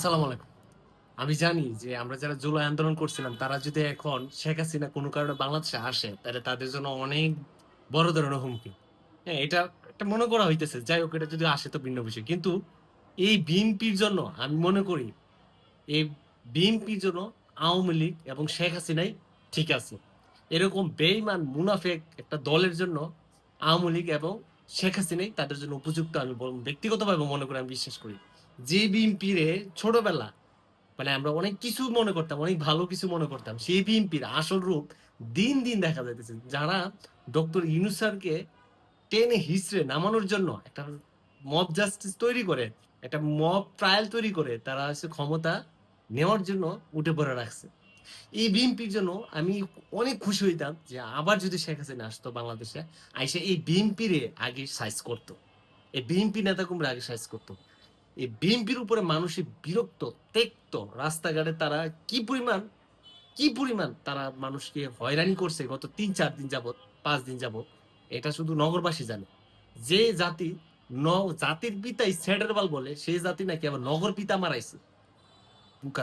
আসসালামু আলাইকুম। আমি জানি যে আমরা যারা জুলাই আন্দোলন করছিলাম তারা যদি এখন শেখ হাসিনা কোনো কারণে বাংলাদেশে আসে তাহলে তাদের জন্য অনেক বড় ধরনের হুমকি। হ্যাঁ, এটা একটা মনে করা হইতেছে। যাই হোক এটা যদি আসে তো ভিন্ন বিষয়। কিন্তু এই বিএনপির জন্য আমি মনে করি এই বিএনপির জন্য আওয়ামী লীগ এবং শেখ হাসিনাই ঠিক আছে। এরকম বেইমান মুনাফেক একটা দলের জন্য আওয়ামী লীগ এবং শেখ হাসিনাই তাদের জন্য উপযুক্ত আমি ব্যক্তিগতভাবে মনে করি, আমি বিশ্বাস করি। যে বিএনপির ছোটবেলা মানে আমরা অনেক কিছু মনে করতাম, অনেক ভালো কিছু মনে করতাম, সেই বিএনপির আসল রূপ দিন দিন দেখা যাইতেছে। যারা ডক্টর ইউনূস স্যারকে টেনে হিচড়ে নামানোর জন্য একটা মব জাস্টিস তৈরি করে, একটা মব ট্রায়াল তৈরি করে তারা হচ্ছে ক্ষমতা নেওয়ার জন্য উঠে পড়ে রাখছে। এই বিএনপির জন্য আমি অনেক খুশি হইতাম যে আবার যদি শেখ হাসিনা আসতো বাংলাদেশে, আইসে এই বিএনপির আগে সাইজ করতো, এই বিএনপি নেতা কুমড়া আগে সাইজ করতো। এই বিএনপির উপরে মানুষের বিরক্ত, তেক্ত, রাস্তাঘাটে তারা কি পরিমাণ তারা মানুষকে হয়রানি করছে গত ৩-৪ দিন যাবত, ৫ দিন যাবত, এটা শুধু নগরবাসী জানে। যে জাতি জাতির পিতাই সেডার বাল বলে, সেই জাতি নাকি আবার নগর পিতা মারাইছে। বুকা